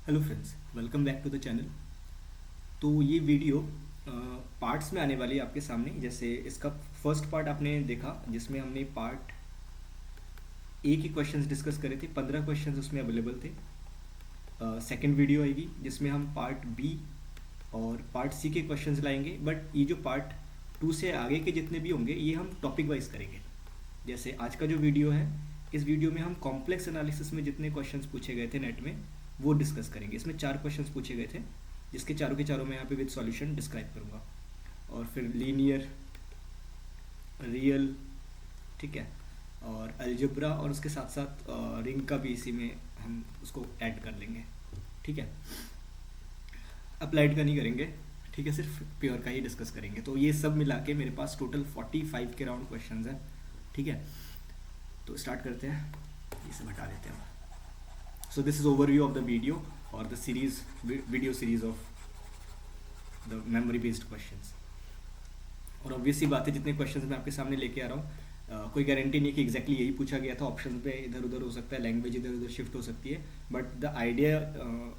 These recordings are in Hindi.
Hello friends, welcome back to the channel. तो ये वीडियो पार्ट्स में आने वाली है आपके सामने। जैसे इसका फर्स्ट पार्ट आपने देखा जिसमें हमने पार्ट ए के क्वेश्चंस डिस्कस करे थे, 15 क्वेश्चंस उसमें अवेलेबल थे। सेकंड वीडियो आएगी जिसमें हम पार्ट बी और पार्ट सी के क्वेश्चंस लाएंगे, बट ये जो पार्ट टू से आगे के जितने भी होंगे ये हम टॉपिक वाइज करेंगे। जैसे आज का जो वीडियो है, इस वीडियो में हम कॉम्प्लेक्स एनालिसिस में जितने क्वेश्चंस पूछे गए थे नेट में वो डिस्कस करेंगे। इसमें 4 क्वेश्चंस पूछे गए थे जिसके चारों के चारों मैं यहाँ पे विद सॉल्यूशन डिस्क्राइब करूँगा। और फिर लीनियर, रियल, ठीक है, और अलजेब्रा, और उसके साथ साथ रिंग का भी इसी में हम उसको ऐड कर लेंगे। ठीक है, अप्लाइड का नहीं करेंगे, ठीक है, सिर्फ प्योर का ही डिस्कस करेंगे। तो ये सब मिला के मेरे पास टोटल 45 के राउंड क्वेश्चंस हैं। ठीक है, तो स्टार्ट करते हैं, इसे हटा देते हैं। So this is overview of the video और the series, video series of the memory based questions. और ऑब्वियसली बात है, जितने क्वेश्चंस मैं आपके सामने लेके आ रहा हूँ कोई गारंटी नहीं कि एग्जैक्टली यही पूछा गया था। ऑप्शन पे इधर उधर हो सकता है, लैंग्वेज इधर उधर शिफ्ट हो सकती है, बट द आइडिया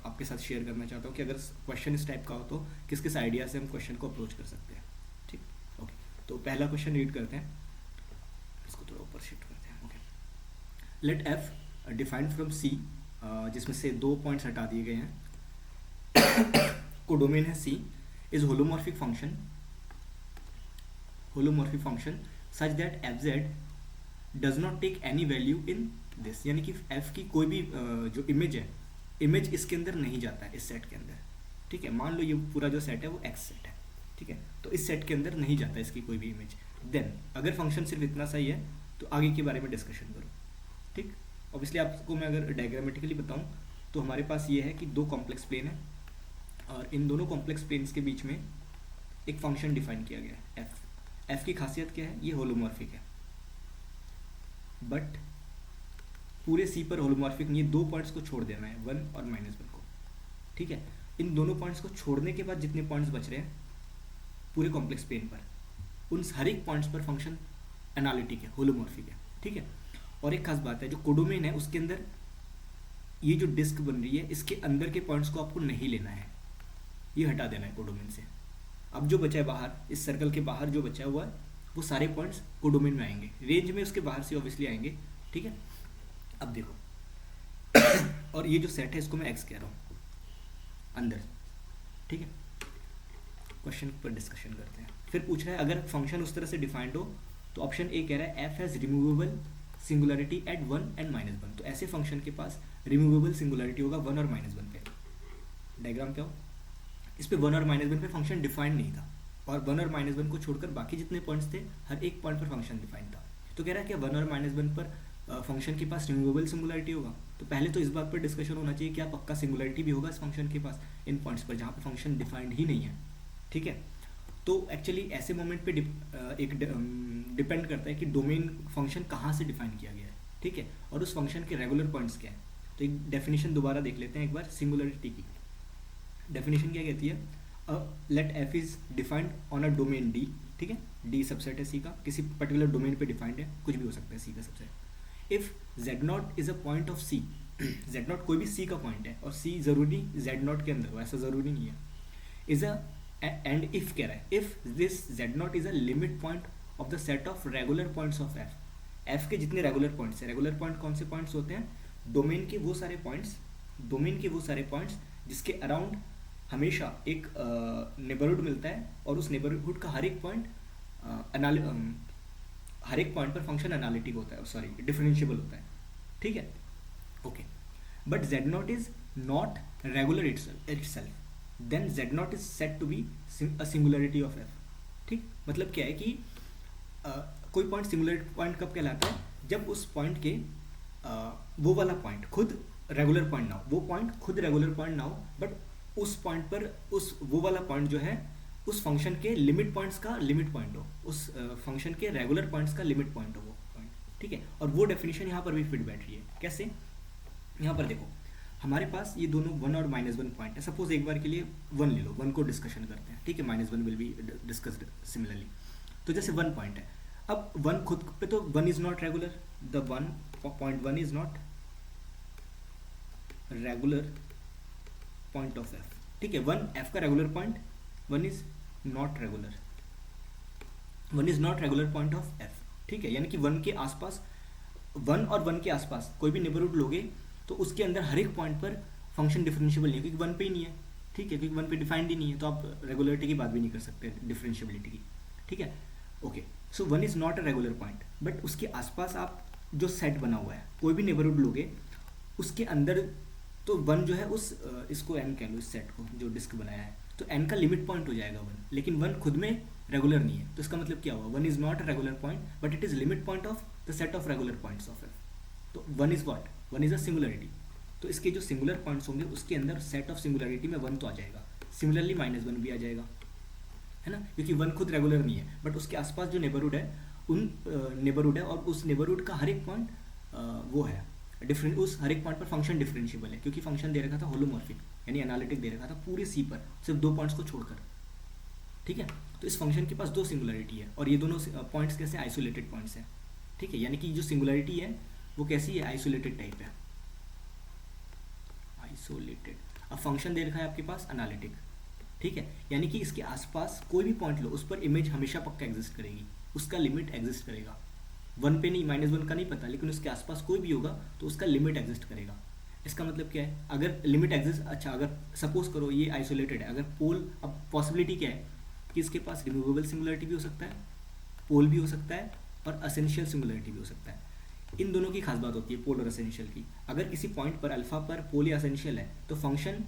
आपके साथ शेयर करना चाहता हूँ कि अगर क्वेश्चन इस टाइप का हो तो किस किस आइडिया से हम क्वेश्चन को अप्रोच कर सकते हैं। ठीक, ओके। तो पहला क्वेश्चन रीड करते हैं, इसको थोड़ा ऊपर शिफ्ट करते हैं। Okay, let F defined from C, जिसमें से 2 पॉइंट्स हटा दिए गए हैं, को डोमेन है C, is holomorphic function, holomorphic function such that F Z does not take any value in this. यानी कि एफ की कोई भी जो इमेज है, इमेज इसके अंदर नहीं जाता है, इस सेट के अंदर। ठीक है, मान लो ये पूरा जो सेट है वो एक्स सेट है, ठीक है, तो इस सेट के अंदर नहीं जाता इसकी कोई भी इमेज। देन अगर फंक्शन सिर्फ इतना सही है तो आगे के बारे में डिस्कशन करो। ठीक, ऑब्वियसली आपको मैं अगर डायग्रामेटिकली बताऊं तो हमारे पास ये है कि 2 कॉम्प्लेक्स प्लेन है और इन दोनों कॉम्प्लेक्स प्लेन्स के बीच में एक फंक्शन डिफाइन किया गया है एफ। एफ की खासियत क्या है, ये होलोमॉर्फिक है, बट पूरे सी पर होलोमॉर्फिक नहीं है। 2 पॉइंट्स को छोड़ देना है, 1 और -1 को। ठीक है, इन दोनों पॉइंट्स को छोड़ने के बाद जितने पॉइंट्स बच रहे हैं पूरे कॉम्प्लेक्स प्लेन पर, उन हर एक पॉइंट्स पर फंक्शन एनालिटिक है, होलोमॉर्फिक है। ठीक है, और एक खास बात है, जो कोडोमेन है उसके अंदर ये जो डिस्क बन रही है इसके अंदर के पॉइंट्स को आपको नहीं लेना है, ये हटा देना है कोडोमेन से। अब जो बचा है बाहर, इस सर्कल के बाहर जो बचा हुआ है वो सारे पॉइंट्स कोडोमेन में आएंगे, रेंज में उसके बाहर से ऑब्वियसली आएंगे। ठीक है, अब देखो और ये जो सेट है इसको मैं एक्स कह रहा हूँ अंदर। ठीक है, क्वेश्चन पर डिस्कशन करते हैं। फिर पूछ रहा है अगर फंक्शन उस तरह से डिफाइंड हो तो ऑप्शन ए कह रहा है F has removable singularity at 1 and -1। तो ऐसे फंक्शन के पास रिमूवेबल सिंगुलरिटी होगा 1 और -1 पे। डायग्राम क्या हो, इस पे 1 और -1 पे फंक्शन डिफाइंड नहीं था, और 1 और -1 को छोड़कर बाकी जितने पॉइंट्स थे हर एक पॉइंट पर फंक्शन डिफाइंड था। तो कह रहा है कि 1 और -1 पर फंक्शन के पास रिमूवेबल सिंगुलरिटी होगा, तो पहले तो इस बात पर डिस्कशन होना चाहिए क्या पक्का सिंगुलरिटी भी होगा इस फंक्शन के पास इन पॉइंट्स पर जहाँ पे फंक्शन डिफाइंड ही नहीं है। ठीक है, तो एक्चुअली ऐसे मोमेंट पे एक डिपेंड करता है कि डोमेन फंक्शन कहाँ से डिफाइन किया गया है। ठीक है, और उस फंक्शन के रेगुलर पॉइंट्स क्या है। तो एक डेफिनेशन दोबारा देख लेते हैं एक बार सिंगुलरिटी की। डेफिनेशन क्या कहती है, let F is defined on a domain D. ठीक है, डी सबसेट है सी का, किसी पर्टिकुलर डोमेन पे डिफाइंड है, कुछ भी हो सकता है सी का subset. If Z not is a point of C, Z not कोई भी सी का पॉइंट है और सी जरूरी जेड नॉट के अंदर हो, ऐसा जरूरी नहीं है। इज अ एंड इफ कह रहा है, if this Z not is a limit point of the set of regular points of F. F के जितने रेगुलर पॉइंट्स है, रेगुलर पॉइंट कौन से पॉइंट्स होते हैं, डोमेन के वो सारे पॉइंट्स, डोमेन के वो सारे पॉइंट्स जिसके अराउंड हमेशा एक नेबरहुड मिलता है और उस नेबरहुड का हर एक पॉइंट हर एक पॉइंट पर फंक्शन एनालिटिक होता है, सॉरी डिफरेंशिएबल होता है। ठीक है, okay, but Z not is not regular itself, then Z not is set to be a singularity of F. ठीक, मतलब क्या है कि कोई पॉइंट सिंगुलर पॉइंट कब कहलाता है, जब उस पॉइंट के वो वाला पॉइंट खुद रेगुलर पॉइंट ना हो, वो पॉइंट खुद रेगुलर पॉइंट ना हो, बट उस पॉइंट पर उस वो वाला पॉइंट जो है उस फंक्शन के लिमिट पॉइंट्स का लिमिट पॉइंट हो, उस फंक्शन के रेगुलर पॉइंट्स का लिमिट पॉइंट हो वो पॉइंट। ठीक है, और वो डेफिनेशन यहाँ पर भी फिट बैठ रही है। कैसे, यहाँ पर देखो हमारे पास ये दोनों 1 और -1 पॉइंट है। सपोज एक बार के लिए 1 ले लो, 1 को डिस्कशन करते हैं। ठीक है, -1 विल बी डिस्कस्ड सिमिलरली। तो जैसे 1 पॉइंट है, अब 1 खुद पे तो 1 is not regular, the 1 point 1 is not regular point of F, ठीक है। वन एफ का regular point, one is not regular, one is not regular point of F, ठीक है। यानी कि वन के आसपास, वन और वन के आसपास कोई भी नेबरहुड लोगे तो उसके अंदर हर एक पॉइंट पर फंक्शन डिफरेंशिएबल नहीं है, क्योंकि वन पे ही नहीं है, ठीक है, क्योंकि वन पे डिफाइंड ही नहीं है, तो आप रेगुलरिटी की बात भी नहीं कर सकते डिफरेंशिएबिलिटी की, ठीक है। Okay, so one is not a regular point, but उसके आसपास आप जो सेट बना हुआ है, कोई भी नेबरहुड लोगे उसके अंदर, तो वन जो है उस इसको एन कह लो, इस सेट को जो डिस्क बनाया है, तो एन का लिमिट पॉइंट हो जाएगा वन, लेकिन वन खुद में रेगुलर नहीं है, तो इसका मतलब क्या हुआ, one is not a regular point but it is limit point of the set of regular points of F. तो one is what, one is a singularity, तो इसके जो सिंगुलर पॉइंट्स होंगे उसके अंदर सेट ऑफ सिंगुलरिटी में वन तो आ जाएगा, सिमिलरली माइनस वन भी आ जाएगा, है ना, क्योंकि वन खुद रेगुलर नहीं है, बट उसके आसपास जो नेबरहुड है उन नेबरहुड है, और उस नेबरहुड का हर एक पॉइंट वो है डिफरेंट, उस हर एक पॉइंट पर फंक्शन डिफरेंशिएबल है, क्योंकि फंक्शन दे रखा था होलोमॉर्फिक, यानी एनालिटिक दे रखा था पूरे सी पर, सिर्फ दो पॉइंट्स को छोड़कर, ठीक है। तो इस फंक्शन के पास दो सिंगुलरिटी है, और ये दोनों पॉइंट्स कैसे, आइसोलेटेड पॉइंट्स हैं, ठीक है। यानी कि जो सिंगुलरिटी है वो कैसी है, आइसोलेटेड टाइप है, आइसोलेटेड। अब फंक्शन दे रखा है आपके पास एनालिटिक, ठीक है, यानी कि इसके आसपास कोई भी पॉइंट लो उस पर इमेज हमेशा पक्का एग्जिस्ट करेगी, उसका लिमिट एग्जिस्ट करेगा, वन पे नहीं, माइनस वन का नहीं पता, लेकिन उसके आसपास कोई भी होगा तो उसका लिमिट एग्जिस्ट करेगा। इसका मतलब क्या है, अगर लिमिट एग्जिस्ट, अच्छा अगर सपोज करो ये आइसोलेटेड है, अगर पोल, अब पॉसिबिलिटी क्या है कि इसके पास रिमूवेबल सिंगुलरिटी भी हो सकता है, पोल भी हो सकता है, और असेंशियल सिंगुलरिटी भी हो सकता है। इन दोनों की खास बात होती है पोल और असेंशियल की, अगर किसी पॉइंट पर अल्फा पर पोल या असेंशियल है तो फंक्शन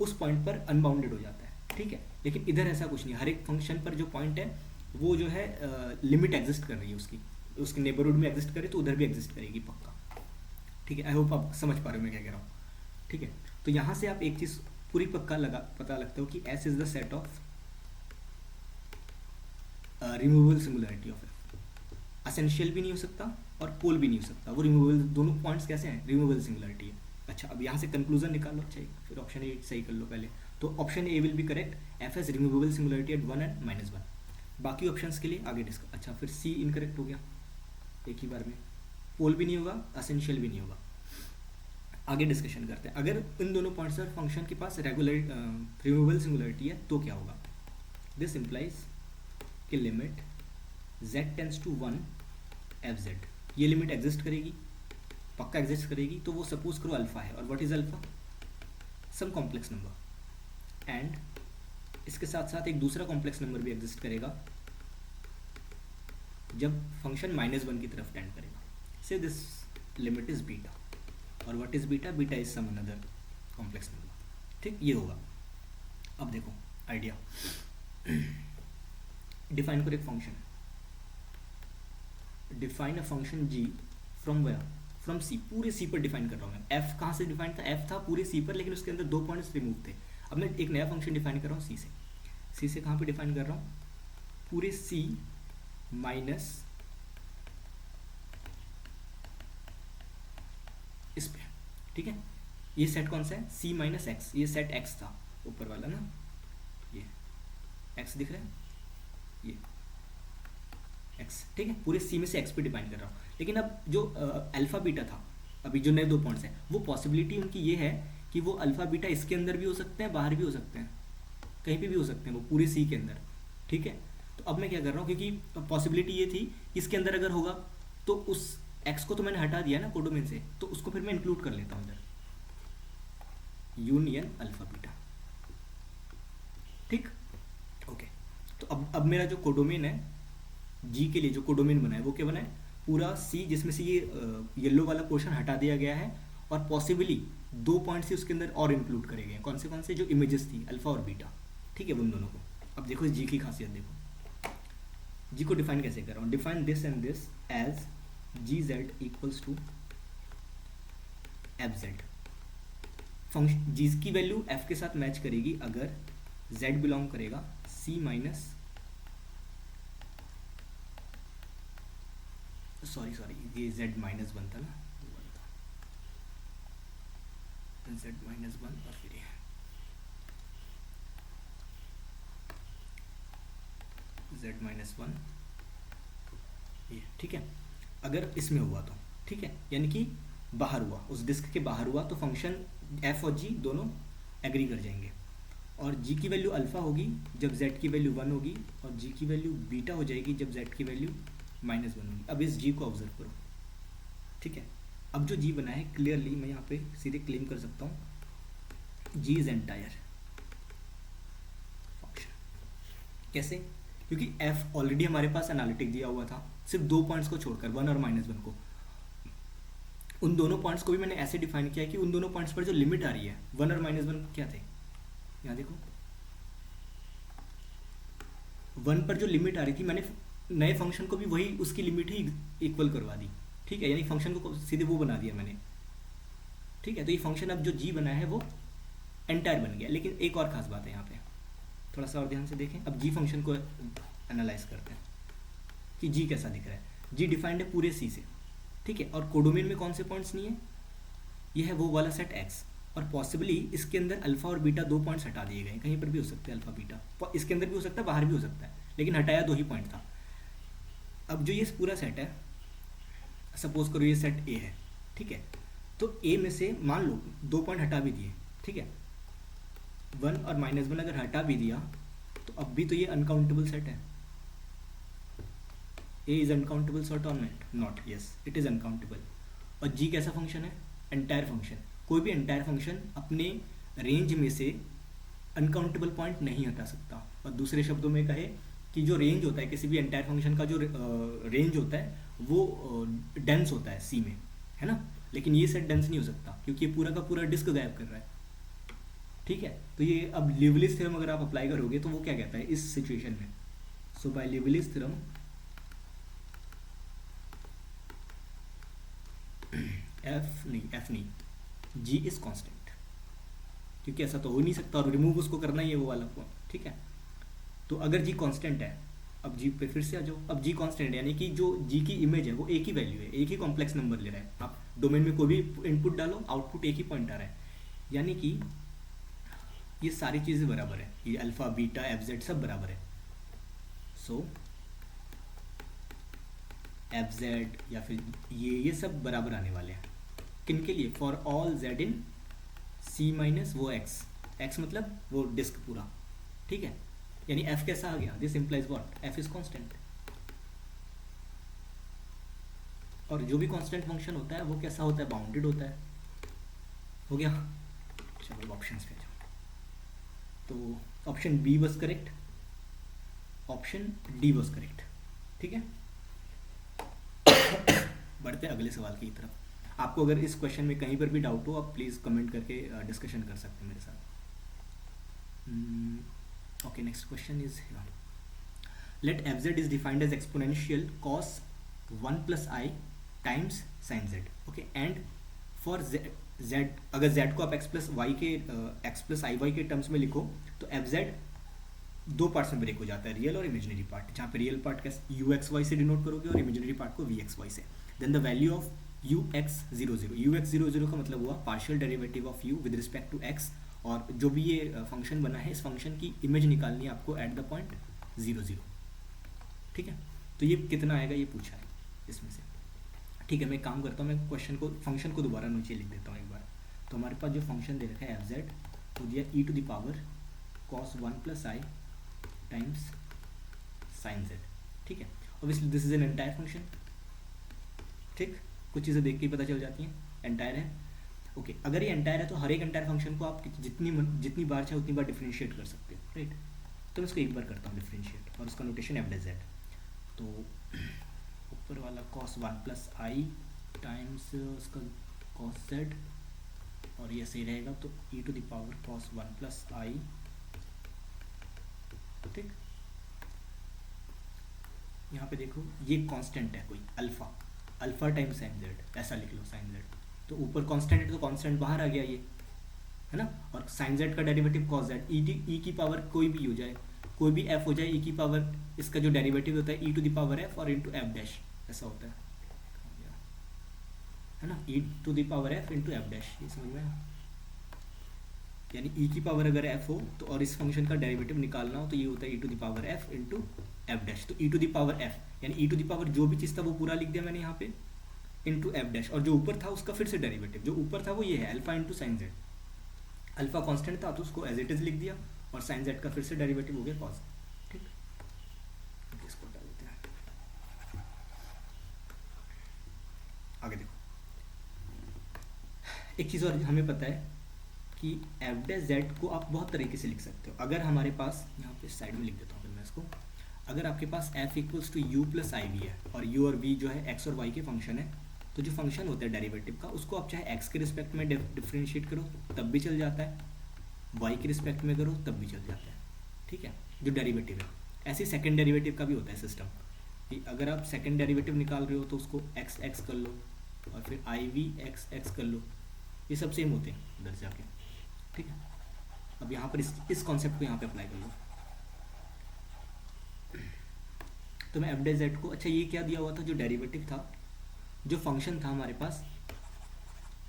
उस पॉइंट पर अनबाउंडेड हो जाता है, ठीक है। लेकिन इधर ऐसा कुछ नहीं, हर एक फंक्शन पर जो पॉइंट है वो जो है लिमिट एग्जिस्ट कर रही है उसकी, उसके नेबरहुड में एग्जिस्ट करे तो उधर भी एग्जिस्ट करेगी पक्का, ठीक है। आई होप आप समझ पा रहे हो मैं क्या कह रहा हूँ, ठीक है। तो यहाँ से आप एक चीज़ पूरी पक्का पता लगता हो कि S is the set of removable singularity of F. Essential भी नहीं हो सकता और पोल भी नहीं हो सकता, वो रिमूवेबल, दोनों पॉइंट्स कैसे हैं, रिमूवेबल सिंगुलरिटी है। अच्छा, अब यहाँ से कंक्लूजन निकालो, चाहिए फिर ऑप्शन ए सही कर लो पहले, तो option A will be correct, F as removable singularity at one and minus one. बाकी ऑप्शंस के लिए आगे डिस्कस, अच्छा फिर सी इनकरेक्ट हो गया एक ही बार में, पोल भी नहीं होगा, असेंशियल भी नहीं होगा। आगे डिस्कशन करते हैं, अगर इन दोनों पॉइंट्स पर फंक्शन के पास रेगुलर रिमूवेबल सिंगुलरिटी है तो क्या होगा। दिस इम्प्लाइज कि limit z tends to 1 F Z, ये लिमिट एग्जिस्ट करेगी, पक्का एग्जिस्ट करेगी, तो वो सपोज करो अल्फा है, और what is alpha, some complex number, and इसके साथ साथ एक दूसरा कॉम्प्लेक्स नंबर भी एग्जिस्ट करेगा जब फंक्शन माइनस वन की तरफ टेंड करेगा, say this limit is beta, और what is beta, beta is some another complex number, ठीक, ये होगा। अब देखो आइडिया, डिफाइन करो एक function, define a function g from where, from C, पूरे सी पर डिफाइन कर रहा हूँ मैं, f कहाँ से डिफाइन था, f था पूरे सी पर, लेकिन उसके अंदर दो पॉइंट्स रिमूव थे। अब मैं एक नया फंक्शन डिफाइन कर रहा हूँ सी से कहाँ पे डिफाइन कर रहा हूँ, पूरे सी माइनस इस पे, ठीक है। ये सेट कौन सा है, सी माइनस एक्स, ये सेट एक्स था ऊपर वाला ना, ये एक्स दिख रहा है, ये एक्स, ठीक है, पूरे सी में से एक्स पे डिफाइन कर रहा हूँ। लेकिन अब जो अल्फा बीटा था, अभी जो नए दो पॉइंट्स हैं, वो पॉसिबिलिटी उनकी ये है कि वो अल्फा बीटा इसके अंदर भी हो सकते हैं, बाहर भी हो सकते हैं, कहीं पे भी हो सकते हैं, वो पूरे सी के अंदर, ठीक है। तो अब मैं क्या कर रहा हूँ, क्योंकि पॉसिबिलिटी ये थी इसके अंदर अगर होगा तो उस एक्स को तो मैंने हटा दिया ना कोडोमेन से, तो उसको फिर मैं इंक्लूड कर लेता हूँ इधर, यूनियन अल्फा बीटा, ठीक, ओके। तो अब मेरा जो कोडोमेन है जी के लिए, जो कोडोमेन बना है वो क्या बना है, पूरा सी जिसमें से ये येलो वाला पोर्शन हटा दिया गया है, और पॉसिबली दो पॉइंट्स ही उसके अंदर और इंक्लूड करे गए हैं, कौन से जो इमेजेस थी अल्फा और बीटा, ठीक है, उन दोनों को। अब देखो जी की खासियत देखो, जी को डिफाइन कैसे कर रहा हूँ, define this and this as G Z equals to F Z. Function G की वैल्यू एफ के साथ मैच करेगी अगर जेड बिलोंग करेगा सी माइनस, सॉरी ये जेड माइनस वन था ना, जेड माइनस वन, और फिर जेड माइनस वन, ये ठीक है। अगर इसमें हुआ तो ठीक है, यानी कि बाहर हुआ, उस डिस्क के बाहर हुआ, तो फंक्शन एफ और जी दोनों एग्री कर जाएंगे। और जी की वैल्यू अल्फ़ा होगी जब जेड की वैल्यू 1 होगी, और जी की वैल्यू बीटा हो जाएगी जब जेड की वैल्यू -1 होगी। अब इस जी को ऑब्जर्व करो, ठीक है। अब जो जी बना है क्लियरली मैं यहाँ पे सीधे क्लेम कर सकता हूँ जी इज एंटायर फंक्शन। कैसे? क्योंकि एफ ऑलरेडी हमारे पास एनालिटिक दिया हुआ था, सिर्फ 2 पॉइंट्स को छोड़कर 1 और -1 को। उन दोनों पॉइंट्स को भी मैंने ऐसे डिफाइन किया कि उन दोनों पॉइंट्स पर जो लिमिट आ रही है 1 और -1 क्या थे, यहाँ देखो 1 पर जो लिमिट आ रही थी मैंने नए फंक्शन को भी वही उसकी लिमिट ही इक्वल करवा दी, ठीक है। यानी फंक्शन को सीधे वो बना दिया मैंने, ठीक है। तो ये फंक्शन अब जो जी बना है वो एंटायर बन गया। लेकिन एक और खास बात है यहाँ पे, थोड़ा सा और ध्यान से देखें। अब जी फंक्शन को एनालाइज करते हैं कि जी कैसा दिख रहा है। जी डिफाइंड है पूरे सी से, ठीक है। और कोडोमेन में कौन से पॉइंट्स नहीं है, ये है वो वाला सेट एक्स, और पॉसिबली इसके अंदर अल्फा और बीटा 2 पॉइंट्स हटा दिए गए। कहीं पर भी हो सकते हैं अल्फा बीटा, इसके अंदर भी हो सकता है बाहर भी हो सकता है, लेकिन हटाया 2 ही पॉइंट था। अब जो ये पूरा सेट है, सपोज करो ये सेट ए है, ठीक है। तो ए में से मान लो 2 पॉइंट हटा भी दिए, ठीक है। 1 और -1 अगर हटा भी दिया तो अब भी तो ये अनकाउंटेबल सेट है। ए इज अनकाउंटेबल सेट और not? Yes it is uncountable. और जी कैसा फंक्शन है? Entire function. कोई भी एंटायर फंक्शन अपने रेंज में से अनकाउंटेबल पॉइंट नहीं हटा सकता। और दूसरे शब्दों में कहे कि जो रेंज होता है किसी भी एंटायर फंक्शन का, जो रेंज होता है वो डेंस होता है सी में, है ना। लेकिन ये सेट डेंस नहीं हो सकता क्योंकि ये पूरा का पूरा डिस्क गायब कर रहा है, ठीक है। तो ये अब लिवलिस थ्योरम अगर आप अप्लाई करोगे तो वो क्या कहता है इस सिचुएशन में? सो बाय लिवलिस थ्योरम एफ नहीं जी इज कांस्टेंट, क्योंकि ऐसा तो हो नहीं सकता और रिमूव उसको करना ही है वो वाला को, ठीक है। तो अगर जी कांस्टेंट है, अब जी पे फिर से आ जाओ। अब जी कांस्टेंट है यानी कि जो जी की इमेज है वो एक ही वैल्यू है, एक ही कॉम्प्लेक्स नंबर ले रहा है। आप डोमेन में कोई भी इनपुट डालो, आउटपुट एक ही पॉइंट आ रहा है, यानी कि ये सारी चीज़ें बराबर है, ये अल्फा बीटा एफ जेड सब बराबर है। सो एफ जेड या फिर ये सब बराबर आने वाले हैं। किन के लिए? For all Z in C minus वो एक्स मतलब वो डिस्क पूरा, ठीक है। यानी एफ कैसा आ गया? This implies what? F is constant. और जो भी कांस्टेंट फंक्शन होता है वो कैसा होता है? बाउंडेड होता है। हो गया? चलो ऑप्शंस पे जाओ। तो option B was correct, option D was correct, ठीक है। बढ़ते हैं अगले सवाल की तरफ। आपको अगर इस क्वेश्चन में कहीं पर भी डाउट हो आप प्लीज़ कमेंट करके डिस्कशन कर सकते हैं मेरे साथ। Okay, next question is let F Z is defined as exponential cos 1 + i times sine Z, okay. And for Z, अगर जेड को आप x + iy के टर्म्स में लिखो तो एफ जेड 2 पार्ट्स में ब्रेक हो जाता है, रियल और इमेजिनरी पार्ट। जहाँ पे रियल पार्ट कैसे ux y से डिनोट करोगे और इमेजिनरी पार्ट को vxy से। Then the value of ux00 का मतलब हुआ partial derivative of u with respect to x, और जो भी ये फंक्शन बना है इस फंक्शन की इमेज निकालनी है आपको एट द पॉइंट 0 0, ठीक है। तो ये कितना आएगा ये पूछा है इसमें से, ठीक है। मैं काम करता हूँ, मैं क्वेश्चन को फंक्शन को दोबारा नीचे लिख देता हूँ एक बार। तो हमारे पास जो फंक्शन दे रखा है एफ जेड तो दिया e⁻ cos 1 + i times sine Z, ठीक है। Obviously this is an entire function, ठीक। कुछ चीज़ें देख के ही पता चल जाती हैं एंटायर है, ओके। अगर ये एंटायर है तो हर एक एंटायर फंक्शन को आप जितनी बार चाहे उतनी बार डिफरेंशिएट कर सकते हो, राइट। तो मैं इसको एक बार करता हूँ डिफरेंशिएट, और उसका नोटेशन एफ जेड। तो ऊपर वाला cos 1 + i टाइम्स उसका cos z, और ये सही रहेगा तो e⁻ cos 1 + i, ठीक। यहाँ पे देखो ये कांस्टेंट है कोई अल्फा टाइम्स साइन जेड, ऐसा लिख लो साइन जेड। तो ऊपर कांस्टेंट है तो कांस्टेंट बाहर आ गया ये, है ना। और साइन जेड का डेरिवेटिव cos z, ई की पावर कोई भी हो जाए, कोई भी f हो जाए, ई की पावर इसका जो डेरिवेटिव होता है e⁻f और इंटू एफ डैश, ऐसा होता है ना। e⁻f इंटू एफ डैश, ये समझ में। यानी ई की पावर अगर f हो तो और इस फंक्शन का डेरिवेटिव निकालना हो तो ये होता है e⁻f इंटू एफ डैश। तो e⁻f यानी e⁻ जो भी चीज़ था वो पूरा लिख दिया मैंने यहाँ पे इंटू एफ डैश, और जो ऊपर था उसका फिर से डेरिवेटिव, जो ऊपर था वो ये है alpha into sine Z, alpha constant था तो उसको एज इट इज़ लिख दिया, और साइन जेड का फिर से डेरिवेटिव हो गया कॉस। ठीक, इसको डाल देते हैं आगे। देखो एक चीज़ और हमें पता है कि एफ डैश जेड को आप बहुत तरीके से लिख सकते हो। अगर हमारे पास, यहाँ पे साइड में लिख देता हूँ फिर मैं इसको, अगर आपके पास F equals to U plus I V है, और यू और वी जो है एक्स और वाई के फंक्शन है, तो जो फंक्शन होता है डेरिवेटिव का, उसको आप चाहे एक्स के रिस्पेक्ट में डिफ्रेंशिएट करो तब भी चल जाता है, वाई के रिस्पेक्ट में करो तब भी चल जाता है। ठीक है, जो डेरिवेटिव है। ऐसे सेकंड डेरिवेटिव का भी होता है सिस्टम, कि अगर आप सेकंड डेरिवेटिव निकाल रहे हो तो उसको एक्स एक्स कर लो, और फिर आई वी एक्स एक्स कर लो, ये सब सेम होते हैं उधर से आके। ठीक है, अब यहाँ पर इस कॉन्सेप्ट को यहाँ पे अप्लाई कर लो। तो मैं एफ डे जेड को, अच्छा ये क्या दिया हुआ था, जो डेरिवेटिव था, जो फंक्शन था हमारे पास,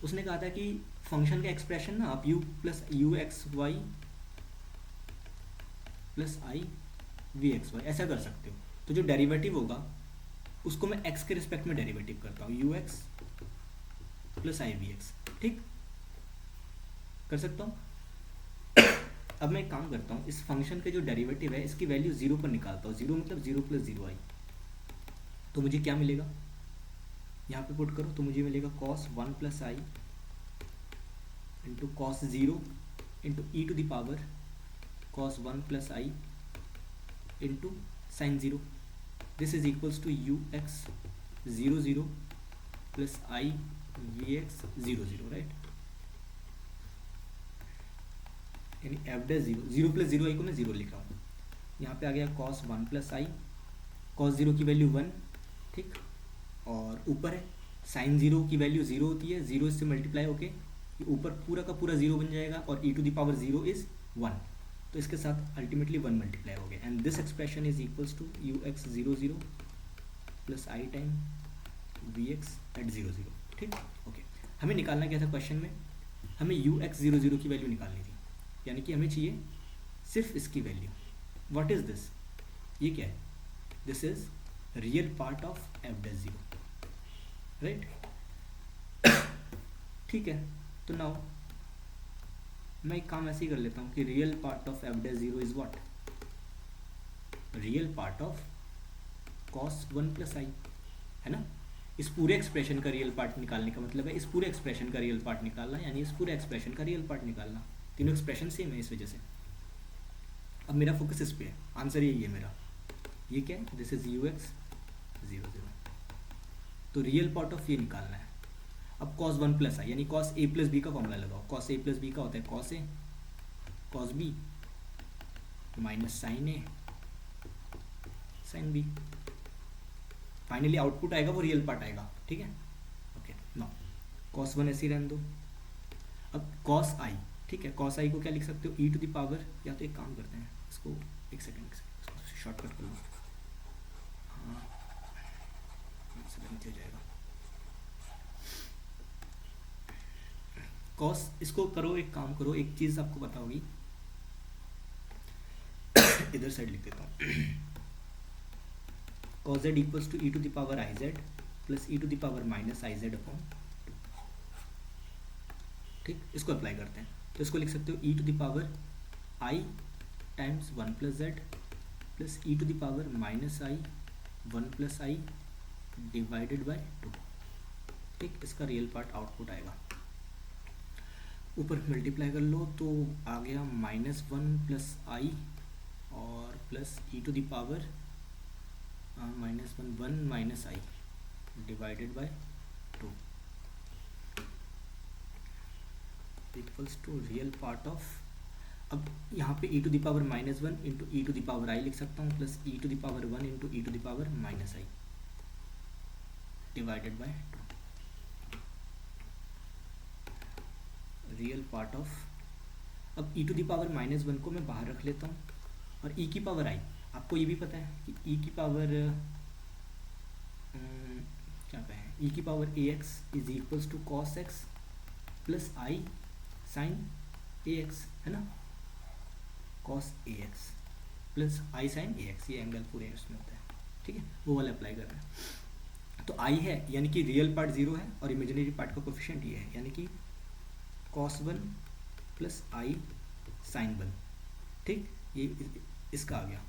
उसने कहा था कि फंक्शन का एक्सप्रेशन ना आप U plus U X Y plus I V X Y ऐसा कर सकते हो। तो जो डेरिवेटिव होगा उसको मैं एक्स के रिस्पेक्ट में डेरिवेटिव करता हूँ, U X plus I V X. ठीक, कर सकता हूँ। अब मैं एक काम करता हूँ, इस फंक्शन के जो डेरिवेटिव है इसकी वैल्यू जीरो पर निकालता हूँ। जीरो मतलब जीरो प्लस जीरो आई, तो मुझे क्या मिलेगा, यहाँ पे पुट करो तो मुझे मिलेगा cos one plus I into cos zero into E to the power cos one plus I into sine zero. This is equals to U X zero zero plus I V X zero zero, right. यानी F dash zero, zero plus zero I को मैं जीरो लिख रहा हूँ। यहाँ पे आ गया कॉस वन प्लस आई, कॉस जीरो की वैल्यू वन, ठीक, और ऊपर है साइन जीरो की वैल्यू जीरो होती है, जीरो इससे मल्टीप्लाई होके ऊपर पूरा का पूरा जीरो बन जाएगा, और E to the power zero is one, तो इसके साथ अल्टीमेटली वन मल्टीप्लाई हो गया। And this expression is equals to U X zero zero plus I time V X at zero zero. ठीक, ओके। हमें निकालना क्या था क्वेश्चन में, हमें यू एक्स जीरो जीरो की वैल्यू निकालनी थी, यानी कि हमें चाहिए सिर्फ इसकी वैल्यू। व्हाट इज दिस, ये क्या है, this is real part of F dash zero, right. ठीक है, तो नाउ मैं एक काम ऐसे ही कर लेता हूँ कि real part of F dash zero is what, real part of cos one plus I, है ना। इस पूरे एक्सप्रेशन का रियल पार्ट निकालने का मतलब है इस पूरे एक्सप्रेशन का रियल पार्ट निकालना, यानी इस पूरे एक्सप्रेशन का रियल पार्ट निकालना। तीनों एक्सप्रेशन सेम है इस वजह से। अब मेरा फोकस इस पे है, आंसर यही है मेरा। ये क्या है, this is you X zero zero, तो रियल पार्ट ऑफ ये निकालना है। अब कॉस वन प्लस आई यानी कॉस ए प्लस बी का फॉर्मूला लगाओ। कॉस ए प्लस बी का होता है cos A cos B minus sign A sine B. Finally output आएगा वो रियल पार्ट आएगा, ठीक है। ओके, नाउ कॉस वन ऐसे ही रहने दो। अब कॉस आई, ठीक है, कॉस आई को क्या लिख सकते हो, ई टू द पावर, या तो एक काम करते हैं इसको, एक सेकेंड शॉर्टकट कर लो, हाँ हो जाएगा। कॉस, इसको करो, एक काम करो, एक चीज़ आपको पता होगी, इधर साइड लिख देता हूँ, cos Z equals to E to the power I Z plus E to the power minus I Z upon two. ठीक, इसको अप्लाई करते हैं, तो इसको लिख सकते हो E to the power I times one plus Z plus E to the power minus I one plus I divided by two. ठीक, इसका रियल पार्ट आउटपुट आएगा, ऊपर मल्टीप्लाई कर लो तो आ गया माइनस वन प्लस आई और plus E to the power minus one one minus I divided by two equals to real part of. अब यहाँ पे E to the power minus one into E to the power I लिख सकता हूँ plus E to the power one into E to the power minus I divided by two, real part of. अब E to the power minus one को मैं बाहर रख लेता हूँ, और ई की पावर आई, आपको ये भी पता है कि ई की पावर क्या कहें, ई की power A X is equals to cos X plus I sine A X, है ना, cos A X plus I sine A X, ये एंगल पूरे उसमें होता है, ठीक है, वो वाला अप्लाई कर रहे हैं। तो आई है यानी कि रियल पार्ट जीरो है और इमेजिनरी पार्ट का कोफिशिएंट ये है, यानी कि cos one plus I sign 1, ठीक, ये इसका आ गया,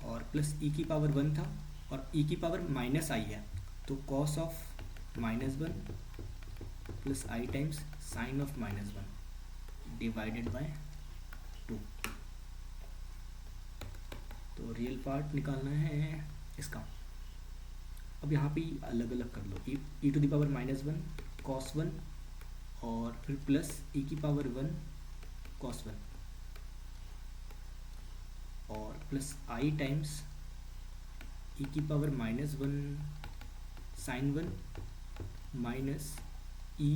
और प्लस ई की पावर 1 था, और ई की पावर माइनस आई है, तो cos of -1 plus I times sign of -1 divided by 2। तो रियल पार्ट निकालना है इसका। अब यहाँ पे अलग अलग कर लो, ई टू द पावर -1 cos 1 और फिर प्लस ई की पावर 1 cos 1 और प्लस आई टाइम्स ई की पावर -1 साइन 1 माइनस ई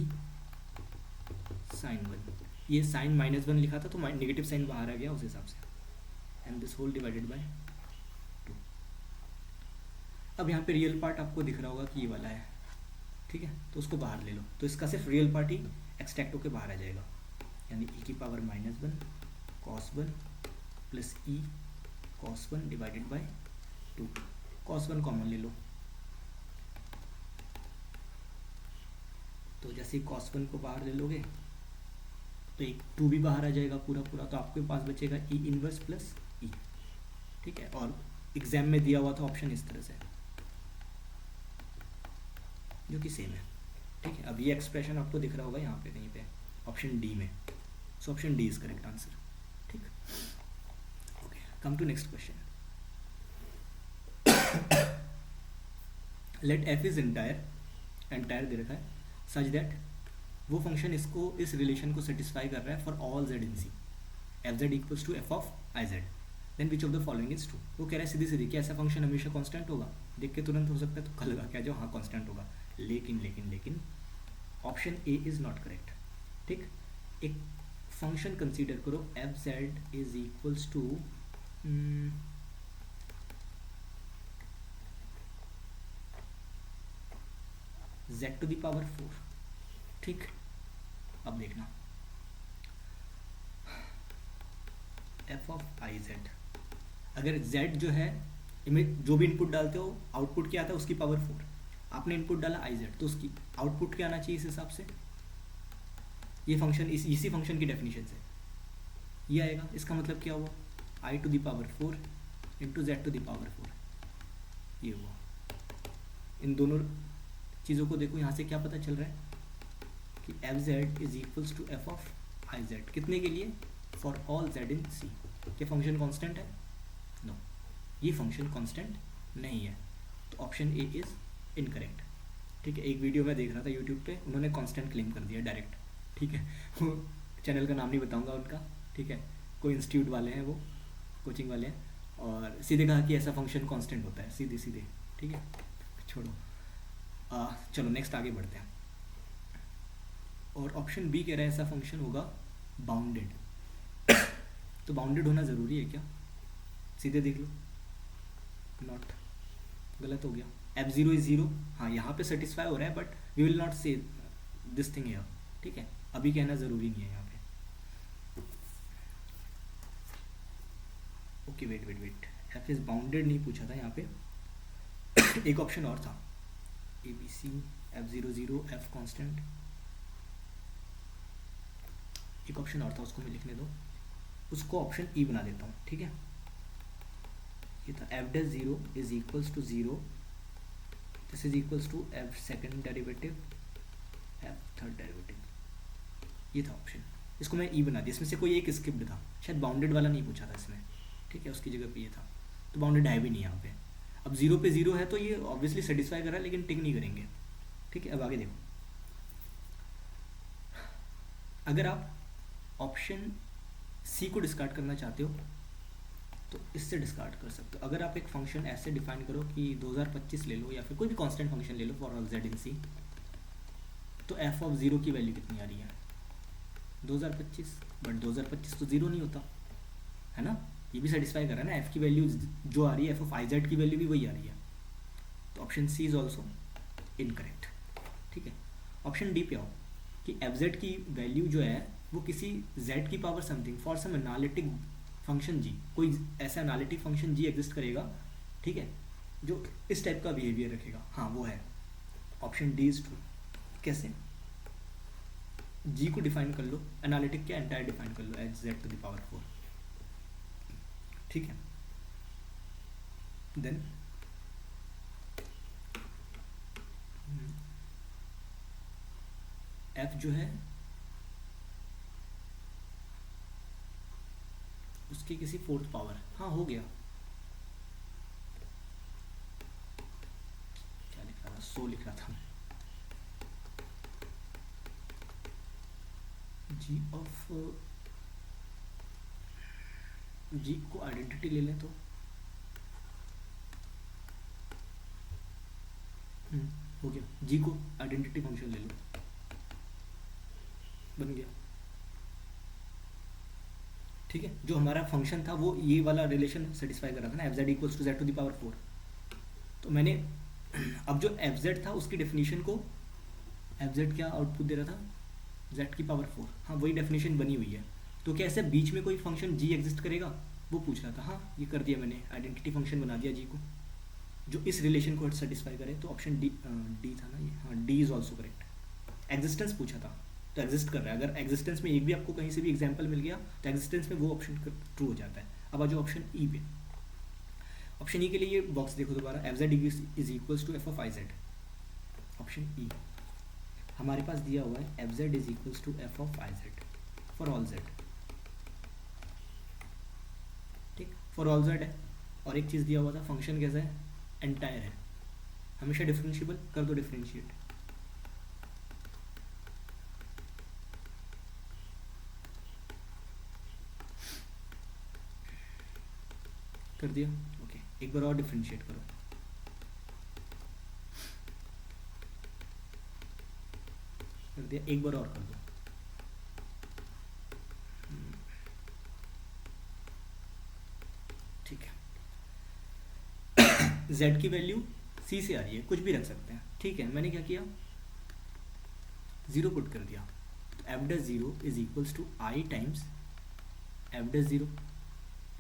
साइन 1। ये साइन -1 लिखा था तो नेगेटिव साइन बाहर आ गया उस हिसाब से, and this whole divided by 2। अब यहाँ पे रियल पार्ट आपको दिख रहा होगा कि ये वाला है, ठीक है, तो उसको बाहर ले लो, तो इसका सिर्फ रियल पार्ट ही एक्सट्रैक्ट होकर बाहर आ जाएगा, यानी ई की power -1 cos 1 plus E cos 1 divided by 2। cos 1 common ले लो, तो जैसे ही cos 1 को बाहर ले लोगे तो एक 2 भी बाहर आ जाएगा पूरा पूरा, तो आपके पास बचेगा ई इनवर्स प्लस ई, ठीक है। और एग्जाम में दिया हुआ था ऑप्शन इस तरह से, जो कि सेम है, ठीक है। अब ये एक्सप्रेशन आपको दिख रहा होगा यहाँ पे कहीं पे ऑप्शन डी में, so option D is correct answer, ठीक। Okay, come to next question. Let F is entire दे रखा है सच दैट वो फंक्शन इसको इस रिलेशन को सेटिस्फाई कर रहा है for all Z in C, F Z equals to F of I Z, then which of the following is true. वो कह रहा है सीधी सीधी कि ऐसा फंक्शन हमेशा कांस्टेंट होगा, देख के तुरंत हो सकता है तो लगा क्या जो हाँ कांस्टेंट होगा, लेकिन option A is not correct, ठीक। एक फंक्शन कंसीडर करो F Z is equals to z to the power 4, ठीक। अब देखना f ऑफ आई जेड, अगर z जो है इमेज जो भी इनपुट डालते हो आउटपुट क्या आता है उसकी पावर 4, आपने इनपुट डाला आई जेड तो उसकी आउटपुट क्या आना चाहिए इस हिसाब से, ये फंक्शन इसी फंक्शन की डेफिनेशन से ये आएगा। इसका मतलब क्या हुआ, I to the power 4 into Z to the power 4, ये हुआ। इन दोनों चीज़ों को देखो, यहाँ से क्या पता चल रहा है कि F Z is equals to F of I Z, कितने के लिए, for all Z in C. क्या फंक्शन कांस्टेंट है, नो, ये फंक्शन कांस्टेंट नहीं है, तो ऑप्शन ए इज इनकरेक्ट, ठीक है। एक वीडियो में देख रहा था यूट्यूब पे, उन्होंने कांस्टेंट क्लेम कर दिया डायरेक्ट, ठीक है। वो चैनल का नाम नहीं बताऊंगा उनका, ठीक है, कोई इंस्टीट्यूट वाले हैं, वो कोचिंग वाले हैं, और सीधे कहा कि ऐसा फंक्शन कांस्टेंट होता है, सीधे, ठीक है, छोड़ो। चलो नेक्स्ट आगे बढ़ते हैं। और ऑप्शन बी कह रहा है ऐसा फंक्शन होगा बाउंडेड, तो बाउंडेड होना ज़रूरी है क्या, सीधे देख लो, नॉट, गलत हो गया। f0 इज 0, हाँ यहाँ पे सेटिस्फाई हो रहा है, but we will not say this thing here, ठीक है, अभी कहना ज़रूरी नहीं है यहाँ पे। Okay wait, f is bounded नहीं पूछा था यहाँ पे, एक ऑप्शन और था, ABC f00 f कांस्टेंट, एक ऑप्शन और था, उसको मैं लिखने दो, उसको ऑप्शन ई बना देता हूँ, ठीक है। ये था f dash 0 is equals to 0, this is equals to f second derivative f third derivative, ये था ऑप्शन, इसको मैं ई बना दिया। इसमें से कोई एक स्किप्ड था, शायद बाउंडेड वाला नहीं पूछा था इसमें, ठीक है, उसकी जगह पे ये था, तो बाउंडेड है भी नहीं यहाँ पे। अब 0 पे 0 है तो ये ऑब्वियसली सेटिस्फाई कर रहा है, लेकिन टिक नहीं करेंगे, ठीक है। अब आगे देखो, अगर आप ऑप्शन सी को डिस्कार्ड करना चाहते हो तो इससे डिस्कार्ड कर सकते हो। अगर आप एक फंक्शन ऐसे डिफाइन करो कि 2025 ले लो, या फिर कोई भी कांस्टेंट फंक्शन ले लो फॉर ऑल जेड इन सी, तो एफ ऑफ 0 की वैल्यू कितनी आ रही है, 2025, बट 2025 तो 0 नहीं होता है ना, ये भी सेटिस्फाई कर रहा है ना, एफ की वैल्यू जो आ रही है एफ ऑफ आई जेड की वैल्यू भी वही आ रही है, तो option C is also incorrect, ठीक है। ऑप्शन डी पे आओ कि एफ जेड की वैल्यू जो है वो किसी z की power something for some analytic function g, कोई ऐसा एनालिटिक फंक्शन g एग्जिस्ट करेगा, ठीक है, जो इस टाइप का बिहेवियर रखेगा, हाँ वो है, ऑप्शन डी इज ट्रू। कैसे, जी को डिफाइन कर लो, एनालिटिक क्या एंटायर डिफाइन कर लो H Z to the power 4, ठीक है। देन एफ जो है उसकी किसी फोर्थ पावर, हाँ हो गया, क्या लिख रहा था, 100 लिख रहा था मैं, जी ऑफ जी को आइडेंटिटी ले लें तो हो गया, जी को आइडेंटिटी फंक्शन ले लो, बन गया, ठीक है। जो हमारा फंक्शन था वो ये वाला रिलेशन सेटिस्फाई कर रहा था ना, F Z equals to Z to the power 4। तो मैंने अब जो एफ जेड था उसकी डेफिनेशन को, एफ जेड क्या आउटपुट दे रहा था, जेड की पावर 4, हाँ वही डेफिनेशन बनी हुई है। तो क्या ऐसे बीच में कोई फंक्शन जी एग्जिस्ट करेगा, वो पूछ रहा था, हाँ ये कर दिया मैंने, आइडेंटिटी फंक्शन बना दिया जी को जो इस रिलेशन को सेटिस्फाई करे। तो ऑप्शन डी, डी था ना ये, हाँ D is also correct. Existence पूछा था तो एग्जिस्ट कर रहा है, अगर एग्जिस्टेंस में एक भी आपको कहीं से भी एग्जाम्पल मिल गया तो एग्जिस्टेंस में वो ऑप्शन ट्रू हो जाता है। अब आ जाओ ऑप्शन ई पे। ऑप्शन ई के लिए ये बॉक्स देखो दोबारा, F Z is equals to F of I Z. Option E हमारे पास दिया हुआ है F Z is equals to F of I Z for all Z, ठीक, फॉर ऑल जेड है। और एक चीज़ दिया हुआ था, फंक्शन कैसा है, एंटायर है, हमेशा डिफरेंशिएबल कर दो, डिफरेंशिएट कर दिया, ओके। एक बार और डिफरेंशिएट करो, कर दिया, एक बार और कर दो, ठीक है। z की वैल्यू c से आ रही है, कुछ भी रख सकते हैं, ठीक है। मैंने क्या किया, 0 पुट कर दिया, तो F dash 0 is equals to I times F dash 0,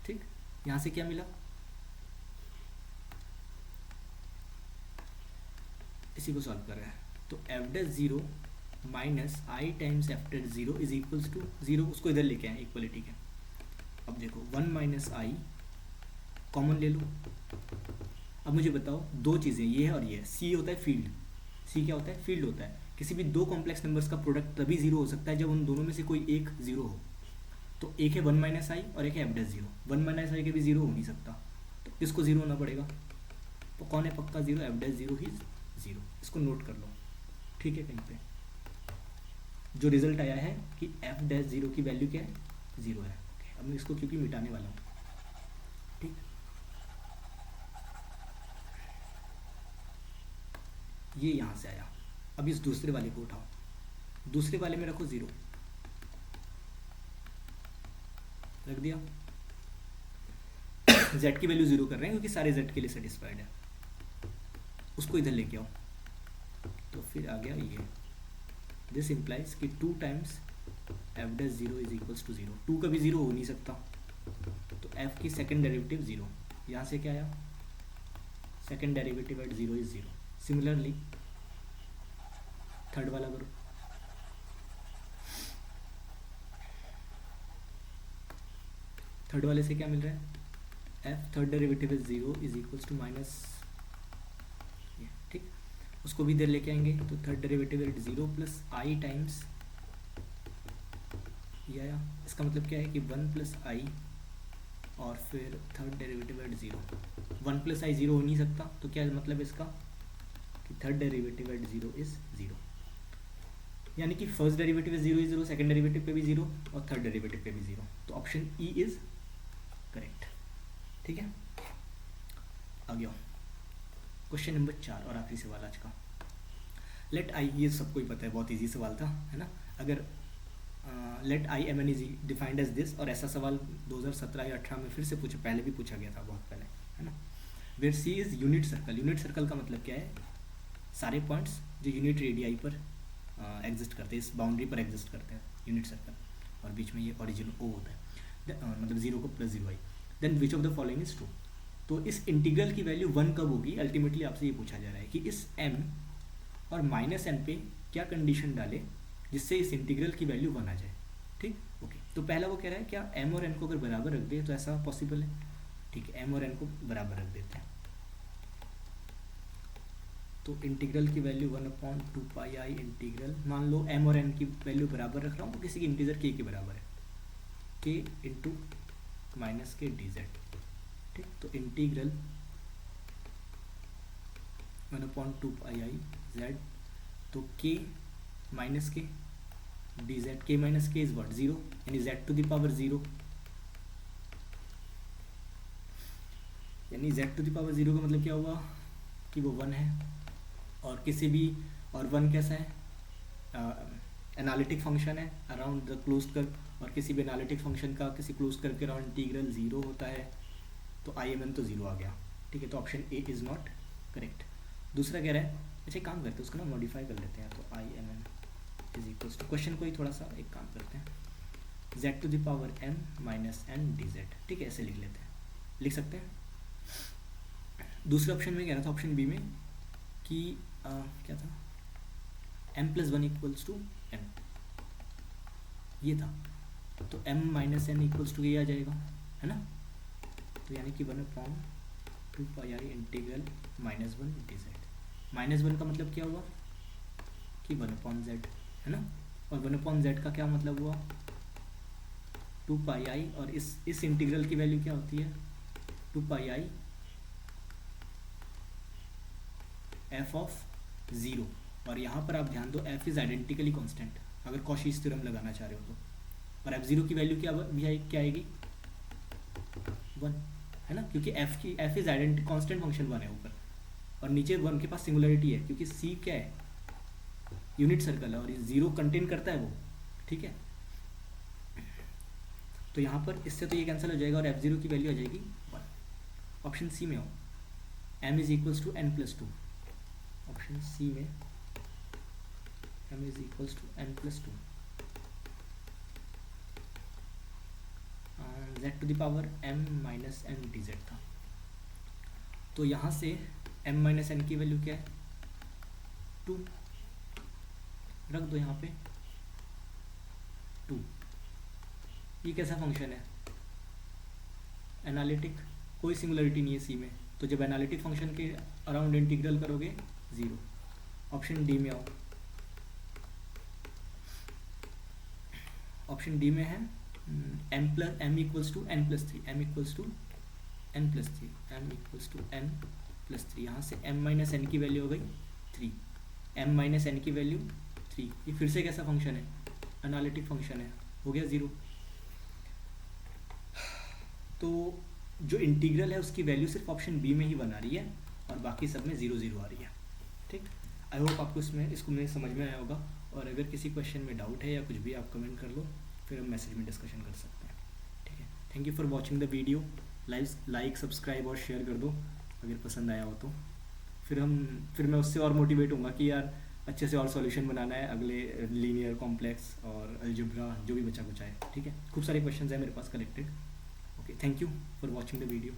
ठीक। यहाँ से क्या मिला, इसी को सॉल्व कर रहा है, तो F dash 0 minus I times F dash 0 is equals to 0, उसको इधर लेके आए इक्वलिटी के। अब देखो 1 माइनस आई कॉमन ले लो। अब मुझे बताओ दो चीज़ें, ये है और ये है, सी होता है फील्ड, सी क्या होता है, फील्ड होता है। किसी भी दो कॉम्प्लेक्स नंबर्स का प्रोडक्ट तभी 0 हो सकता है जब उन दोनों में से कोई एक 0 हो। तो एक है 1 माइनस आई और एक है एफ डैश 0, 1 माइनस आई के भी 0 हो नहीं सकता, तो इसको 0 होना पड़ेगा। तो कौन है पक्का 0, एफ डैश 0 ही 0, इसको नोट कर लो, ठीक है। कहीं पे जो रिजल्ट आया है कि एफ डैश 0 की वैल्यू क्या है, 0 है। अब मैं इसको क्योंकि मिटाने वाला हूँ, ठीक। ये यहाँ से आया, अब इस दूसरे वाले को उठाओ, दूसरे वाले में रखो 0, रख दिया। z की वैल्यू 0 कर रहे हैं क्योंकि सारे z के लिए सेटिस्फाइड है, उसको इधर लेके आओ, तो फिर आ गया ये, दिस इम्प्लाइज कि 2 times F dash 0 is equals to 0, 2 कभी 0 हो नहीं सकता, तो f की सेकंड डेरिवेटिव 0, यहाँ से क्या आया, second derivative at 0 is 0। Similarly third वाला करो, थर्ड वाले से क्या मिल रहा है, f third derivative is 0 is equals to minus, ठीक, उसको भी इधर लेके आएंगे, तो third derivative at 0 plus I times ये आया। इसका मतलब क्या है कि 1 प्लस आई और फिर थर्ड डेरिवेटिव एट 0, 1 प्लस आई 0 हो नहीं सकता, तो क्या मतलब इसका कि थर्ड डेरिवेटिव एट 0 इज 0, यानी कि first derivative is 0 is 0, second derivative पे भी 0 और थर्ड डेरिवेटिव पे भी 0, तो ऑप्शन ई इज करेक्ट, ठीक है। आ गया क्वेश्चन नंबर 4 और आखिरी सवाल आज का। लेट आई, ये सबको ही पता है, बहुत इजी सवाल था, है ना। अगर let I M N is defined as this, और ऐसा सवाल 2017 या 18 में फिर से पूछा, पहले भी पूछा गया था बहुत पहले, है ना। Where C is unit circle, unit circle का मतलब क्या है, सारे पॉइंट्स जो यूनिट रेडियाई पर एग्जिस्ट करते हैं, इस बाउंड्री पर एग्जिस्ट करते हैं यूनिट सर्कल, और बीच में ये ओरिजिन ओ होता है, मतलब 0 को plus 0 I. Then which of the following is true, तो इस इंटीग्रल की वैल्यू 1 कब होगी, अल्टीमेटली आपसे ये पूछा जा रहा है कि इस m और माइनस n पे क्या कंडीशन डाले जिससे इस इंटीग्रल की वैल्यू 1 आ जाए। ठीक, ओके। तो पहला वो कह रहा है क्या m और n को अगर बराबर रख दे तो ऐसा पॉसिबल है। ठीक है, m और n को बराबर रख देते हैं तो इंटीग्रल की वैल्यू 1/2 इंटीग्रल, मान लो m और n की वैल्यू बराबर रख रहा हूँ तो किसी की इंटीजर k के बराबर है, k इंटू माइनस के डी जेड। ठीक, तो इंटीग्रल 1/2 जेड, तो k माइनस के डी जेड, के माइनस के इज व्हाट 0, यानी z टू द पावर 0, यानी z टू द पावर 0 का मतलब क्या हुआ कि वो 1 है। और किसी भी, और 1 कैसा है, एनालिटिक फंक्शन है अराउंड द क्लोज कर, और किसी भी एनालिटिक फंक्शन का किसी क्लोज कर के अराउंड इंटीग्रल 0 होता है, तो आई एम एन तो 0 आ गया। ठीक है, तो option A is not correct. दूसरा कह रहा है, अच्छा काम करते हैं उसको ना मॉडिफाई कर लेते हैं, तो I M N is equals to, question को ही थोड़ा सा एक काम करते हैं, z to the power m minus N D Z. ठीक है, ऐसे लिख लेते हैं, लिख सकते हैं। दूसरे ऑप्शन में कह रहा था, ऑप्शन बी में कि क्या था, m plus 1 equals to n, ये था, तो m minus N equals to ये आ जाएगा, है ना। तो यानी कि 1/2 इंटीग्रल -1 डी जेड। -1 का मतलब क्या हुआ कि 1/z, है ना, और 1/z का क्या मतलब हुआ 2πi, और इस इंटीग्रल की वैल्यू क्या होती है 2πi f ऑफ 0, और यहाँ पर आप ध्यान दो f इज़ आइडेंटिकली कांस्टेंट अगर कॉशीज थ्योरम लगाना चाह रहे हो तो, और f0 की वैल्यू क्या आएगी 1, है ना, क्योंकि f is identical constant function 1 है ऊपर, और नीचे 1 के पास सिंगुलरिटी है क्योंकि c क्या है यूनिट सर्कल है और 0 कंटेन करता है वो। ठीक है, तो यहाँ पर इससे तो ये कैंसिल हो जाएगा और f0 की वैल्यू आ जाएगी 1। ऑप्शन सी में हो m is equals to n plus 2, option C में m is equals to n plus 2, z to the power m minus N D Z था। तो यहाँ से m माइनस एन की वैल्यू क्या है 2, रख दो यहाँ पे 2। ये कैसा फंक्शन है एनालिटिक, कोई सिंगुलरिटी नहीं है सी में, तो जब एनालिटिक फंक्शन के अराउंड इंटीग्रल करोगे 0। ऑप्शन डी में आओ, ऑप्शन डी में है m equals to n plus 3, m equals to n plus 3, m equals to n plus 3। यहाँ से m माइनस एन की वैल्यू हो गई 3, m माइनस एन की वैल्यू 3। ये फिर से कैसा फंक्शन है एनालिटिक फंक्शन है, हो गया 0। तो जो इंटीग्रल है उसकी वैल्यू सिर्फ ऑप्शन बी में ही बना रही है और बाकी सब में 0 0 आ रही है। ठीक, आई होप आपको इसको में समझ में आया होगा, और अगर किसी क्वेश्चन में डाउट है या कुछ भी आप कमेंट कर लो, फिर हम मैसेज में डिस्कशन कर सकते हैं। ठीक है, thank you for watching the video, like subscribe और शेयर कर दो अगर पसंद आया हो तो, फिर मैं उससे और मोटिवेट होऊंगा कि यार अच्छे से और सॉल्यूशन बनाना है अगले लीनियर कॉम्प्लेक्स और अलजेब्रा जो भी बचा कुछ है। ठीक है, खूब सारे क्वेश्चंस हैं मेरे पास collected. Okay, thank you for watching the video.